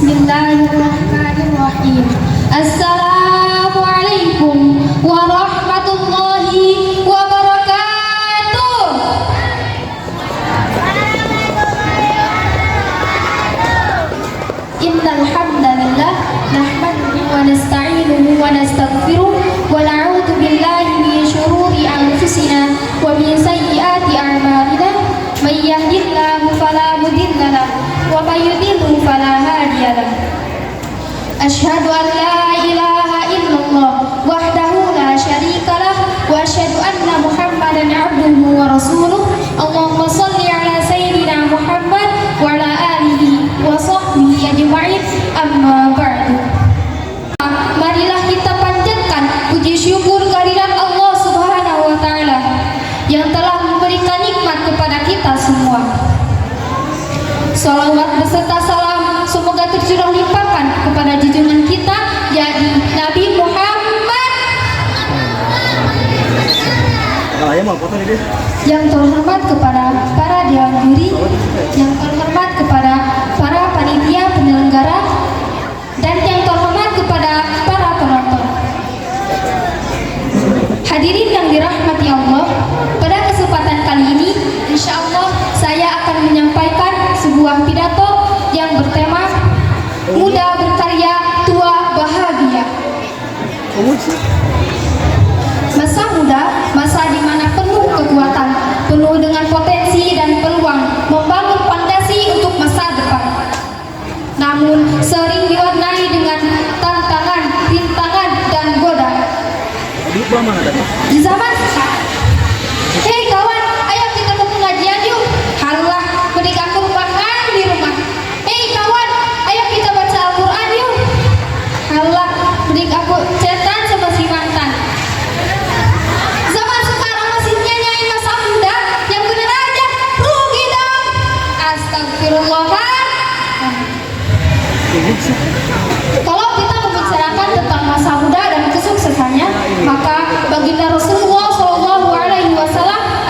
Bismillahirrahmanirrahim. Assalamualaikum warahmatullahi wabarakatuh. Innal hamdalillah nahmaduhu wa nasta'inuhu wa nastaghfiruh wa na'udzu billahi min shururi anfusina wa min sayyiati a'malina. May yahdihillahu fala mudilla lahu wa may yudlil fala hadiya lahu. Asyhadu an la ilaha illallah wahdahu la syarika lah wa asyhadu anna Muhammadan abduhu wa rasuluh. Allahumma shalli ala sayyidina Muhammad wa ala alihi wa sahbihi ajma'in. Amma ba'du. Marilah kita panjatkan puji syukur kehadirat Allah Subhanahu wa taala yang telah memberikan nikmat kepada kita semua. Salawat beserta salam semoga tercurah limpahkan kepada junjungan kita, yakni Nabi Muhammad. Yang terhormat kepada para dewan juri, yang terhormat kepada para panitia penyelenggara, dan yang terhormat kepada para penonton. Hadirin yang dirahmati Allah, pada kesempatan kali ini insya Allah saya akan menyampaikan sebuah pidato yang bertema muda berkarya, tua bahagia. Masa muda, masa di mana penuh kekuatan, penuh dengan potensi dan peluang membangun fondasi untuk masa depan. Namun sering diwarnai dengan tantangan, rintangan dan godaan. Di zaman sekarang, hei kawan, ayo kita ke pengajian yuk. Halah, mending aku makan di rumah. Hei kawan, ayo kita baca Al-Quran yuk. Halah, mending aku chatan sama si mantan. Zaman sekarang masih nyanyain masa muda, yang bener aja rugi dong. Astagfirullah. Kalau kita membicarakan tentang masa muda dan kesuksesannya, maka baginda Rasulullah SAW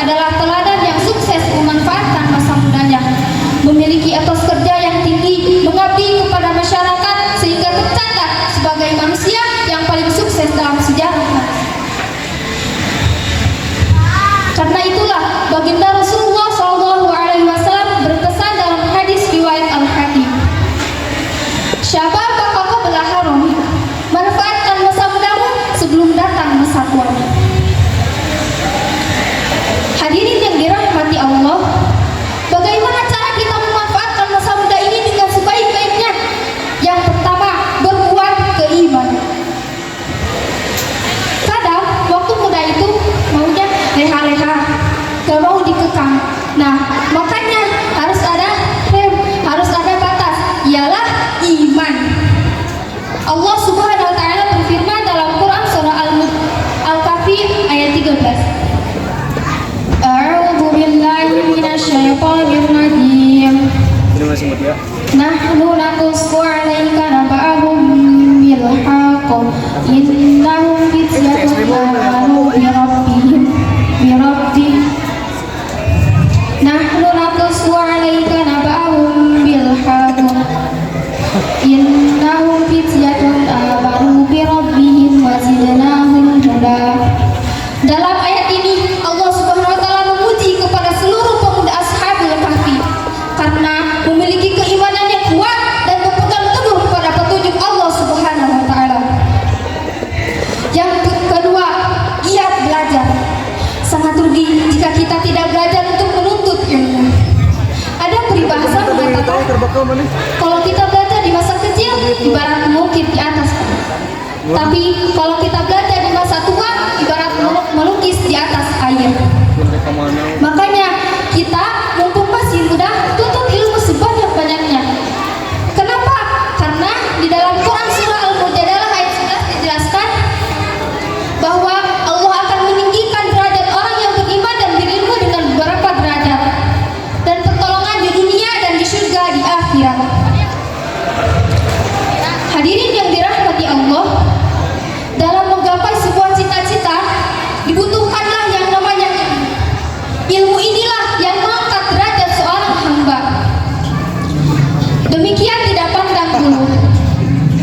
adalah teladan yang sukses memanfaatkan masa mudanya, memiliki etos kerja yang tinggi, mengabdi kepada masyarakat sehingga tercatat sebagai manusia yang paling sukses dalam sejarah. Karena itulah baginda Rasulullah SAW berpesan dalam hadis riwayat Al-Hakim, syababaka qabla harami, manfaatkan masa mudamu sebelum datang masa tuamu. Hadirin yang dirahmati Allah, bagaimana cara kita memanfaatkan masa muda ini dengan sebaik-baiknya? Yang pertama, berkuat keimanan. Kadang waktu muda itu maunya leha-leha, gak mau dikekang. Nah, makanya harus ada rem, harus ada batas, ialah iman. Allah Subhanahu wa taala berfirman dalam Quran surah Al-Kahfi ayat 13. A'udzu billahi minasyaitonir rajim. Nahnu naqussu 'alaika naba'ahum bil haqq. Innahum fityatun amanu bi rabbihim Nahnu naqussu 'alaika naba'ahum bil haqq. Innahum fityatun amanu bi rabbihim wa zidnahum huda. Dalam ayat ini Allah Subhanahu wa taala memuji kepada seluruh pemuda Ashabul Kahfi karena memiliki keimanan yang kuat dan berpegang teguh pada petunjuk Allah Subhanahu wa taala. Yang kedua, giat belajar. Sangat rugi jika kita tidak belajar untuk menuntut ilmu. Ada peribahasa mengatakan kalau kita belajar di masa kecil ibarat melukis di atas, tapi kalau kita belajar di masa tua ibarat melukis di atas air. Makanya kita mumpung masih muda tuntut ilmu sebanyak-banyaknya. Kenapa? Karena di dalam Quran surah Al-Mujadalah ayat 11 dijelaskan bahwa Allah akan meninggikan derajat orang yang beriman dan berilmu dengan beberapa derajat dan pertolongan di dunia dan di surga di akhirat. Hadirin yang dirahmati Allah, dalam menggapai sebuah cita-cita dibutuhkanlah yang namanya ilmu. Ilmu inilah yang mengangkat derajat seorang hamba. Demikian tidak pandang bulu.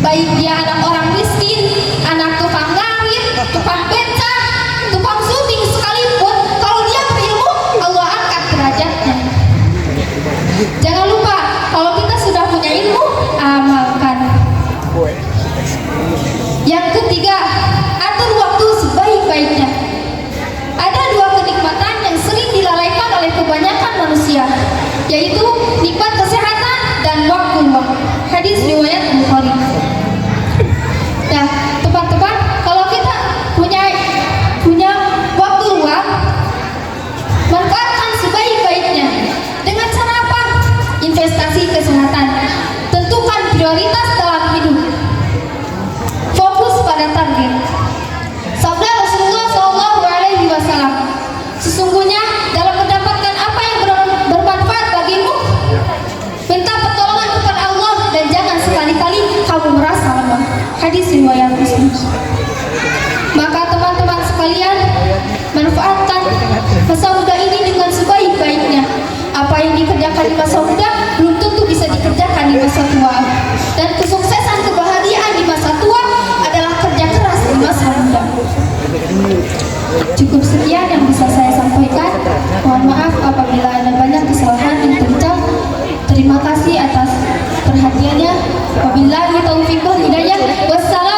baik dia anak orang miskin, anak tukang ngawin, tukang beca, tukang syuting sekalipun, kalau dia berilmu, Allah angkat derajatnya. Jangan lupa, kalau kita sudah punya ilmu, amalkan. Yang ketiga, atur waktu sebaik-baiknya. Ada dua kenikmatan yang sering dilalaikan oleh kebanyakan manusia, yaitu nikmat kesehatan dan waktu luang. Hadis riwayat Bukhari. Nah, teman-teman, kalau kita punya waktu luang, manfaatkan sebaik-baiknya. Dengan cara apa? Investasi kesehatan. Tentukan prioritas dalam hidup. Fokus pada target. Sabda Rasulullah SAW, sesungguhnya dalam mendapatkan apa yang bermanfaat bagimu, minta pertolongan kepada Allah dan jangan sekali-kali kamu merasa lemah. Hadis riwayat Muslim. Maka teman-teman sekalian, manfaatkan masa muda ini dengan sebaik-baiknya. Apa yang dikerjakan di masa muda belum tentu bisa dikerjakan di masa tua. Dan kesuksesan kebahagiaan di masa tua adalah kerja keras di masa muda. Cukup sekian yang bisa saya sampaikan. Mohon maaf apabila ada banyak kesalahan yang terucap. Terima kasih atas perhatiannya. Wabillahi taufiq wal hidayah. Wassalam.